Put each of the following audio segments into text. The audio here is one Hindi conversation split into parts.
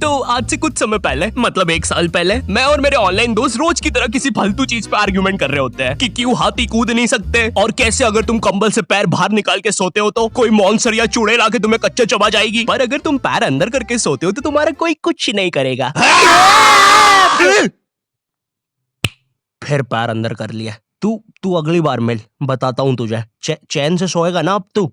तो आज से कुछ समय पहले, मतलब 1 साल पहले, मैं और मेरे ऑनलाइन दोस्त रोज की तरह किसी फालतू चीज पे आर्ग्यूमेंट कर रहे होते हैं कि क्यों हाथी कूद नहीं सकते, और कैसे अगर तुम कंबल से पैर बाहर निकाल के सोते हो तो कोई मॉन्स्टर या चूड़े लाके तुम्हें कच्चा चबा जाएगी, पर अगर तुम पैर अंदर करके सोते हो तो तुम्हारा कोई कुछ नहीं करेगा। फिर पैर अंदर कर लिया। तू अगली बार मिल, बताता हूँ तुझे। चैन से सोएगा ना अब तू।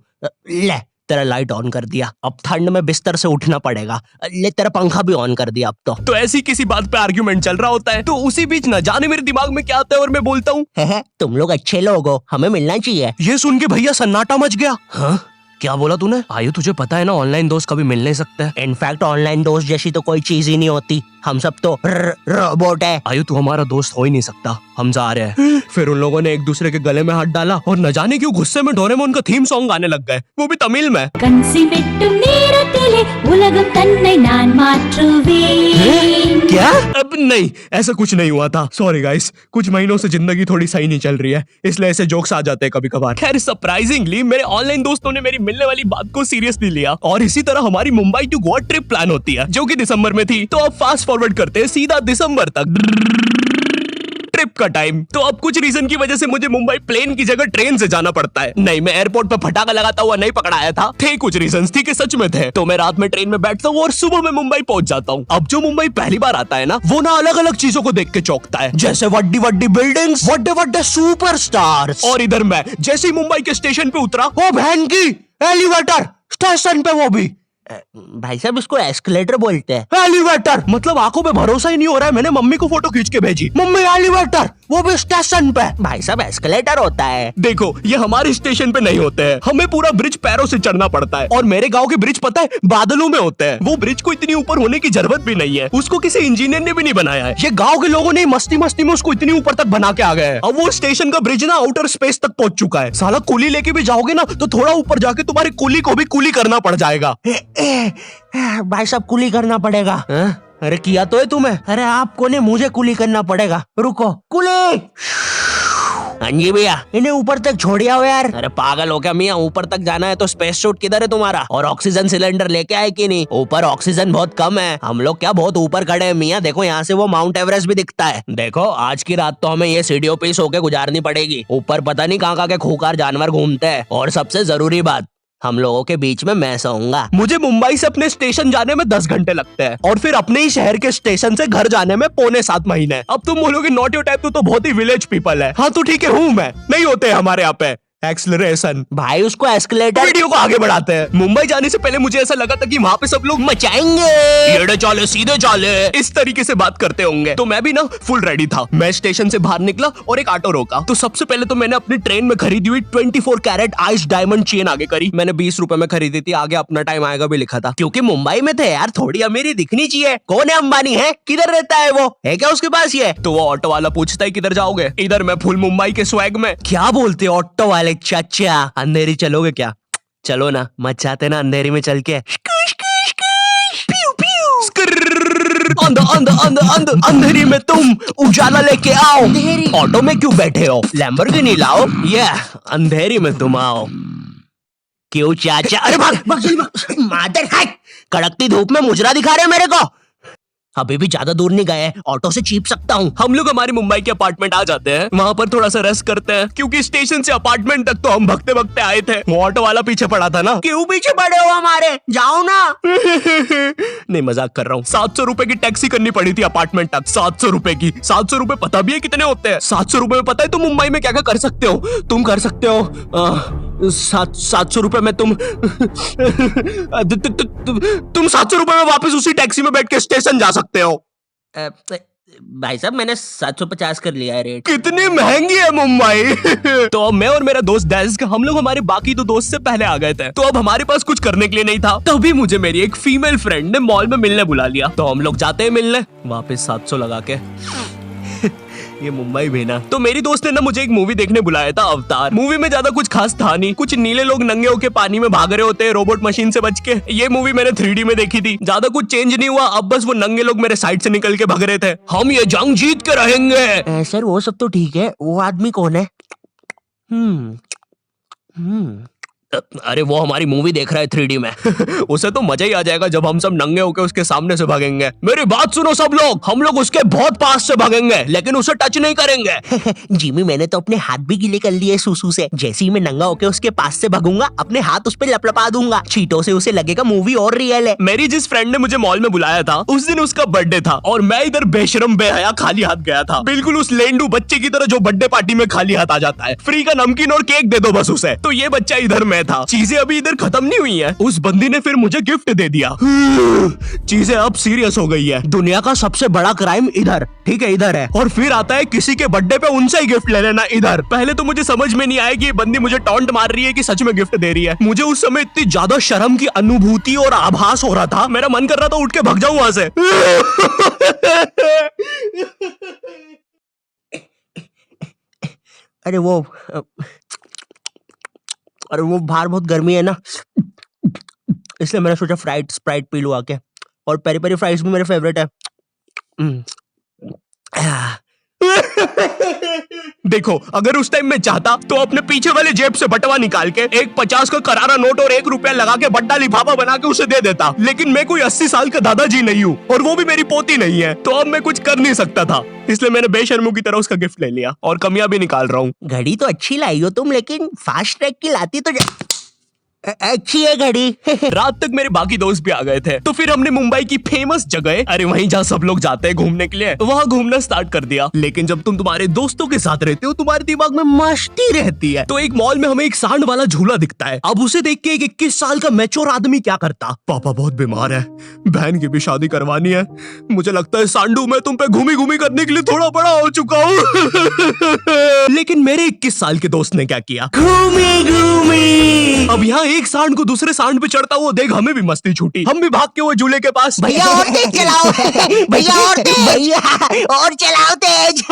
ले तेरा लाइट ऑन कर दिया, अब ठंड में बिस्तर से उठना पड़ेगा। ले तेरा पंखा भी ऑन कर दिया अब तो ऐसी किसी बात पे आर्ग्यूमेंट चल रहा होता है, तो उसी बीच न जाने मेरे दिमाग में क्या आता है और मैं बोलता हूँ, तुम लोग अच्छे लोग हो, हमें मिलना चाहिए। ये सुन के भैया सन्नाटा मच गया। हाँ क्या बोला तूने? आयु तुझे पता है ना ऑनलाइन दोस्त कभी मिल नहीं सकते। इनफैक्ट ऑनलाइन दोस्त जैसी तो कोई चीज ही नहीं होती, हम सब तो रोबोट है। आयु तू हमारा दोस्त हो ही नहीं सकता, हम जा रहे हैं। फिर उन लोगों ने एक दूसरे के गले में हाथ डाला और न जाने क्यों गुस्से में डोरेमोन का थीम सॉन्ग गाने लग गए, वो भी तमिल में। क्या? अब नहीं, ऐसा कुछ नहीं हुआ था। सॉरी गाइस, कुछ महीनों से जिंदगी थोड़ी सही नहीं चल रही है, इसलिए ऐसे जोक्स आ जाते हैं कभी कभार। खैर सरप्राइजिंगली मेरे ऑनलाइन दोस्तों ने मेरी मिलने वाली बात को सीरियसली लिया और इसी तरह हमारी Mumbai to Goa trip plan होती है, जो कि दिसंबर में थी। तो अब फास्ट फॉरवर्ड करते हैं सीधा दिसंबर तक ट्रिप का टाइम। तो अब कुछ रीजन की वजह से मुझे मुंबई प्लेन की जगह ट्रेन से जाना पड़ता है। नहीं, मैं एयरपोर्ट पर फटाका लगाता हुआ नहीं पकड़ाया था। थे कुछ रीजंस, ठीक है, सच में थे। तो मैं रात में ट्रेन में बैठता हूँ और सुबह में मुंबई पहुंच जाता हूँ। अब जो मुंबई पहली बार आता है ना, वो ना अलग अलग चीजों को देख के चौंकता है, जैसे वड्डी वड्डी बिल्डिंग्स, वड्डे वड्डे सुपरस्टार्स। और इधर मैं जैसे ही मुंबई के स्टेशन पे उतरा, ओ बहन की एलिवेटर स्टेशन पे, वो भी भाई साहब इसको एस्केलेटर बोलते हैं। एलिवेटर मतलब आंखों पे भरोसा ही नहीं हो रहा है। मैंने मम्मी को फोटो खींच के भेजी, मम्मी एलिवेटर, वो भी स्टेशन पे। भाई साहब एस्केलेटर होता है। देखो ये हमारे स्टेशन पे नहीं होते हैं, हमें पूरा ब्रिज पैरों से चढ़ना पड़ता है। और मेरे गांव के ब्रिज पता है बादलों में होते हैं। वो ब्रिज को इतनी ऊपर होने की जरूरत भी नहीं है, उसको किसी इंजीनियर ने भी नहीं बनाया है। ये गाँव के लोगों ने मस्ती मस्ती में उसको इतनी ऊपर तक बना के आ गए हैं। अब वो स्टेशन का ब्रिज ना आउटर स्पेस तक पहुंच चुका है। साला कुली लेके भी जाओगे ना तो थोड़ा ऊपर जाके तुम्हारी कुली को भी कुली करना पड़ जाएगा। भाई साहब कुली करना पड़ेगा। अरे किया तो है तुम्हें। अरे आपको नहीं, मुझे कुली करना पड़ेगा। रुको, कुली। हाँ जी भैया, इन्हें ऊपर तक छोड़िया हो यार। अरे पागल हो क्या मियाँ, ऊपर तक जाना है तो स्पेस सूट किधर है तुम्हारा? और ऑक्सीजन सिलेंडर लेके आए कि नहीं? ऊपर ऑक्सीजन बहुत कम है, हम लोग क्या बहुत ऊपर खड़े हैं मियाँ। देखो यहाँ से वो माउंट एवरेस्ट भी दिखता है। देखो आज की रात तो हमें ये सीढ़ियों पे सो के गुजारनी पड़ेगी। ऊपर पता नहीं कहाँ के खूंखार जानवर घूमते हैं। और सबसे जरूरी बात, हम लोगों के बीच में मैं सोऊंगा। मुझे मुंबई से अपने स्टेशन जाने में 10 घंटे लगते हैं और फिर अपने ही शहर के स्टेशन से घर जाने में 6.25 महीने। अब तुम बोलोगे नॉट योर टाइप, तो बहुत ही विलेज पीपल है। हाँ तो ठीक है, हूँ मैं, नहीं होते हमारे यहाँ पे एक्सेलरेशन। भाई उसको एस्केलेटर। वीडियो को आगे बढ़ाते हैं। मुंबई जाने से पहले मुझे ऐसा लगा था कि वहाँ पे सब लोग मचाएंगे, एड़े चाले सीधे चाले, इस तरीके से बात करते होंगे। तो मैं भी ना फुल रेडी था। मैं स्टेशन से बाहर निकला और एक ऑटो रोका। तो सबसे पहले तो मैंने अपनी ट्रेन में खरीदी हुई 24 कैरेट आइस डायमंड चेन आगे करी। मैंने 20 रुपए में खरीदी थी, आगे अपना टाइम आएगा भी लिखा था, क्योंकि मुंबई में थे यार, थोड़ी अमीरी दिखनी चाहिए। कौन है अंबानी? है किधर रहता है वो? है क्या उसके पास? ये तो वो ऑटो वाला पूछता है किधर जाओगे? इधर मैं फुल मुंबई के स्वैग में। क्या बोलते ऑटो वाले? चाचा अंधेरी चलोगे क्या? चलो ना, मचाते ना अंधेरी में चल के। अंधेरी में तुम उजाला लेके आओ। ऑटो में क्यों बैठे हो? लैम्बोर्गिनी लाओ। ये अंधेरी में तुम आओ। क्यों चाचा? अरे भाग मादर है, कड़कती धूप में मुजरा दिखा रहे मेरे को। अभी भी ज्यादा दूर नहीं गए, ऑटो से चीप सकता हूँ। हम लोग हमारी मुंबई के अपार्टमेंट आ जाते हैं, वहाँ पर थोड़ा सा रेस्ट करते हैं, क्योंकि स्टेशन से अपार्टमेंट तक तो हम भगते भगते आए थे। वो ऑटो वाला पीछे पड़ा था ना। क्यों पीछे पड़े हो हमारे? जाओ ना। नहीं मजाक कर रहा हूँ। 700 रुपए की टैक्सी करनी पड़ी थी अपार्टमेंट तक। 700 रुपए की। 700 रुपए पता भी है कितने होते हैं? 700 रुपए में पता है तुम मुंबई में क्या क्या कर सकते हो? तुम कर सकते हो 700 रुपए में तुम 700 रुपए में वापस उसी टैक्सी में बैठ के स्टेशन जा सकते हो। भाई साहब मैंने 750 कर लिया है रेट। कितनी महंगी है मुंबई। तो अब मैं और मेरा दोस्त डेस्क, हम लोग हमारे बाकी 2 दोस्त से पहले आ गए थे। तो अब हमारे पास कुछ करने के लिए नहीं था, तभी मुझे मेरी एक फीमेल फ्रेंड ने मॉल में मिलने बुला लिया। तो हम लोग जाते हैं मिलने, वापस 700 लगा के। ये मुंबई भी ना। तो मेरी दोस्त ने ना मुझे एक मूवी देखने बुलाया था, अवतार। मूवी में ज्यादा कुछ खास था नहीं, कुछ नीले लोग नंगे होके पानी में भाग रहे होते हैं रोबोट मशीन से बच के। ये मूवी मैंने 3D में देखी थी, ज्यादा कुछ चेंज नहीं हुआ। अब बस वो नंगे लोग मेरे साइड से निकल के भाग रहे थे। हम ये जंग जीत के रहेंगे। सर वो सब तो ठीक है, वो आदमी कौन है? अरे वो हमारी मूवी देख रहा है 3D में। उसे तो मजा ही आ जाएगा जब हम सब नंगे होकर उसके सामने से भागेंगे। मेरी बात सुनो सब लोग, हम लोग उसके बहुत पास से भागेंगे लेकिन उसे टच नहीं करेंगे। जिमी मैंने तो अपने हाथ भी गीले कर लिए सुसु से। जैसे ही मैं नंगा होके उसके पास से भागूंगा अपने हाथ उस पे लपलपा दूंगा। चीटों से उसे लगेगा मूवी और रियल है। मेरी जिस फ्रेंड ने मुझे मॉल में बुलाया था उस दिन उसका बर्थडे था और मैं इधर बेशरम बेहया खाली हाथ गया था, बिल्कुल उस लेंडू बच्चे की तरह जो बर्थडे पार्टी में खाली हाथ आ जाता है। फ्री का नमकीन और केक दे दो बस उसे। तो ये बच्चा इधर मैं था। चीजें अभी इधर खत्म नहीं हुई है। उस बंदी ने फिर मुझे गिफ्ट दे दिया। चीजें अब सीरियस हो गई है। दुनिया का सबसे बड़ा क्राइम इधर, ठीक है इधर है, और फिर आता है किसी के बर्थडे पे उनसे ही गिफ्ट ले लेना इधर। पहले तो मुझे समझ में नहीं आया कि ये बंदी मुझे टॉन्ट मार रही है कि सच में गिफ्ट दे रही है। मुझे उस समय इतनी ज्यादा शर्म की अनुभूति और आभास हो रहा था, मेरा मन कर रहा था उठ के भाग जाऊं वहां से। अरे वो बाहर बहुत गर्मी है ना, इसलिए मैंने सोचा स्प्राइट पी लूं आके। और पेरी पेरी फ्राइज भी मेरे फेवरेट है। देखो अगर उस टाइम मैं चाहता तो अपने पीछे वाले जेब से बटवा निकाल के एक 50 का करारा नोट और 1 रुपया लगा के बड्डा लिफाफा बना के उसे दे देता, लेकिन मैं कोई 80 साल का दादाजी नहीं हूँ और वो भी मेरी पोती नहीं है, तो अब मैं कुछ कर नहीं सकता था। इसलिए मैंने बेशर्मों की तरह उसका गिफ्ट ले लिया और कमियां भी निकाल रहा हूँ। घड़ी तो अच्छी लाई हो तुम, लेकिन फास्ट ट्रैक की लाती तो अच्छी है घड़ी। रात तक मेरे बाकी दोस्त भी आ गए थे, तो फिर हमने मुंबई की फेमस जगह, अरे वहीं जहाँ सब लोग जाते हैं घूमने के लिए, वहाँ घूमना स्टार्ट कर दिया। लेकिन जब तुम तुम्हारे दोस्तों के साथ रहते हो तुम्हारे दिमाग में मस्ती रहती है। तो एक मॉल में हमें एक सांड वाला झूला दिखता है। अब उसे देख के एक 21 साल का मैच्योर आदमी क्या करता, पापा बहुत बीमार है, बहन की भी शादी करवानी है, मुझे लगता है सांडू मैं तुम पे घूमी घूमी करने के लिए थोड़ा बड़ा हो चुका हूँ। लेकिन मेरे 21 साल के दोस्त ने क्या किया, घूमी घूमी। अब यहाँ एक सांड को दूसरे सांड पे चढ़ता हुआ देख हमें भी मस्ती छूटी। हम भी भाग के वो झूले के पास, भैया और तेज चलाओ, भैया और तेज, भैया और चलाओ तेज।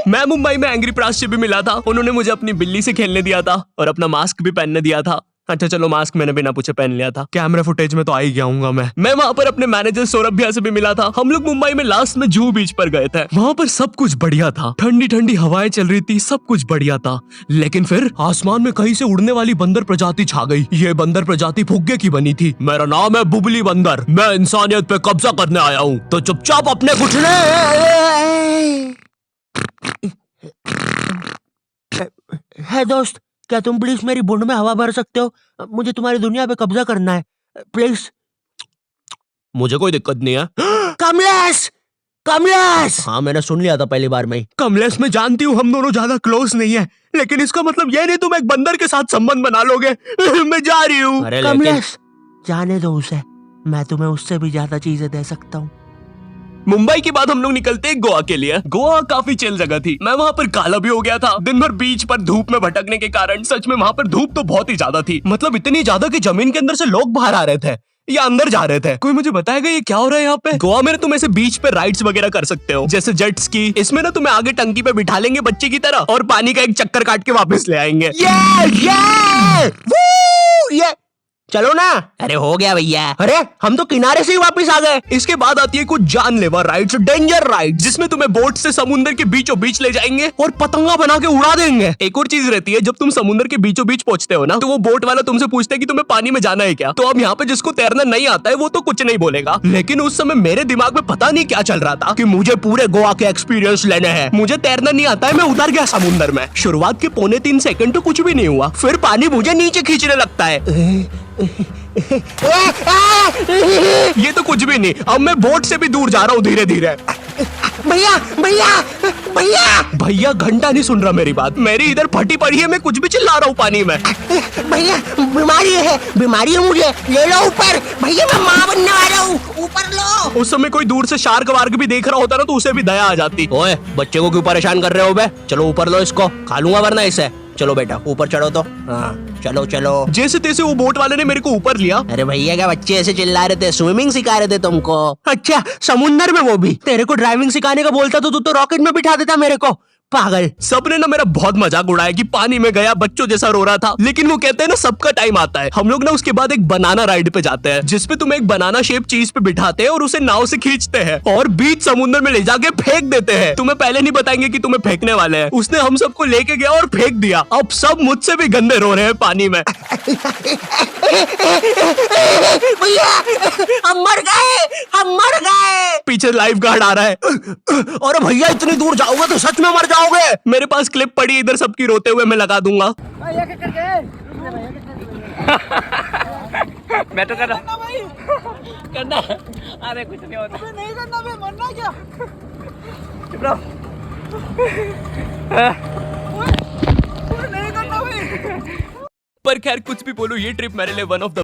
मैं मुंबई में एंग्री प्रास से भी मिला था। उन्होंने मुझे अपनी बिल्ली से खेलने दिया था और अपना मास्क भी पहनने दिया था। अच्छा चलो मास्क मैंने बिना पूछे पहन लिया था, कैमरा फुटेज में तो आ ही गया हूँगा मैं वहाँ पर अपने मैनेजर सौरभ भैया से भी मिला था। हम लोग मुंबई में लास्ट में जूहू बीच पर गए थे। वहाँ पर सब कुछ बढ़िया था, ठंडी ठंडी हवाएं चल रही थी, सब कुछ बढ़िया था। लेकिन फिर आसमान में कहीं से उड़ने वाली बंदर प्रजाति छा गई। ये बंदर प्रजाति फुग्गे की बनी थी। मेरा नाम है बुबली बंदर, मैं इंसानियत पे कब्जा करने आया हूँ, तो चुपचाप अपने घुटने। है दोस्त, क्या तुम प्लीज मेरी बूंद में हवा भर सकते हो? मुझे तुम्हारी दुनिया पे कब्जा करना है प्लीज। मुझे कोई दिक्कत नहीं है। कमलेश, कमलेश। हाँ मैंने सुन लिया था पहली बार में ही। कमलेश मैं जानती हूँ हम दोनों ज्यादा क्लोज नहीं है, लेकिन इसका मतलब ये नहीं तुम एक बंदर के साथ संबंध बना लोगे। मैं जा रही हूँ। कमलेश जाने दो उसे, मैं तुम्हें उससे भी ज्यादा चीजें दे सकता हूँ। मुंबई के बाद हम लोग निकलते हैं गोवा के लिए। गोवा काफी चिल जगह थी। मैं वहाँ पर काला भी हो गया था दिन भर बीच पर धूप में भटकने के कारण। सच में वहाँ पर धूप तो बहुत ही ज्यादा थी, मतलब इतनी ज्यादा कि जमीन के अंदर से लोग बाहर आ रहे थे या अंदर जा रहे थे। कोई मुझे बताएगा ये क्या हो रहा है यहाँ पे? गोवा में तुम ऐसे बीच पे राइड्स वगैरह कर सकते हो, जैसे जेट स्की। इसमें ना तुम्हें आगे टंकी पे बिठा लेंगे बच्चे की तरह और पानी का एक चक्कर काट के वापस ले आएंगे। ये चलो ना। अरे हो गया भैया, अरे हम तो किनारे से ही वापस आ गए। इसके बाद आती है कुछ जानलेवा राइड्स, डेंजर राइड, जिसमें तुम्हें बोट से समुद्र के बीचों बीच ले जाएंगे और पतंगा बना के उड़ा देंगे। एक और चीज रहती है, जब तुम समुद्र के बीचों बीच पहुंचते हो ना, तो वो बोट वाला तुमसे पूछता है कि तुम्हें पानी में जाना है क्या। तो अब यहाँ पे जिसको तैरना नहीं आता है वो तो कुछ नहीं बोलेगा, लेकिन उस समय मेरे दिमाग में पता नहीं क्या चल रहा था कि मुझे पूरे गोवा के एक्सपीरियंस लेने हैं। मुझे तैरना नहीं आता है, मैं उतर गया समुद्र में। शुरुआत के 2.25 सेकंड तो कुछ भी नहीं हुआ, फिर पानी मुझे नीचे खींचने लगता है। ये तो कुछ भी नहीं, अब मैं बोट से भी दूर जा रहा हूँ धीरे धीरे। भैया भैया भैया भैया घंटा नहीं सुन रहा मेरी बात, मेरी इधर फटी पड़ी है, मैं कुछ भी चिल्ला रहा हूँ पानी में। भैया बीमारी है मुझे, ले लो ऊपर। भैया मैं माँ बनने वाला हूँ, ऊपर लो। उस समय कोई दूर से शार्क वार्क भी देख रहा होता ना तो उसे भी दया आ जाती। ओए बच्चे को क्यों परेशान कर रहे हो बे? चलो ऊपर लो इसको, खा लूंगा वरना इसे। चलो बेटा ऊपर चढ़ो तो। हाँ चलो चलो। जैसे तैसे वो बोट वाले ने मेरे को ऊपर लिया। अरे भैया क्या बच्चे ऐसे चिल्ला रहे थे? स्विमिंग सिखा रहे थे तुमको? अच्छा समुंदर में, वो भी तेरे को ड्राइविंग सिखाने का बोलता तो तू तो रॉकेट में बिठा देता मेरे को। पागल। सबने ना मेरा बहुत मजाक उड़ाया कि पानी में गया बच्चों जैसा रो रहा था, लेकिन वो कहते हैं ना सबका टाइम आता है। हम लोग ना उसके बाद एक बनाना राइड पे जाते हैं जिसपे तुम एक बनाना शेप चीज पे बिठाते हैं और उसे नाव से खींचते हैं और बीच समुद्र में ले जाके फेंक देते हैं। तुम्हें पहले नहीं बताएंगे कि तुम्हें फेंकने वाले हैं। उसने हम सबको लेके गया और फेंक दिया। अब सब मुझसे भी गंदे रो रहे हैं पानी में। भैया हम मर गए, हम मर गए। पीछे लाइफ गार्ड आ रहा है। अरे भैया इतनी दूर जाओगे तो सच में मर जाओगे। मेरे पास क्लिप पड़ी है इधर सबकी रोते हुए, मैं लगा दूंगा। मैं तो कर रहा करना। अरे कुछ नहीं होता, नहीं करना भाई, मरना क्या। चुप रहो। पर खैर कुछ भी बोलो, ये ट्रिप मेरे लिए वन ऑफ द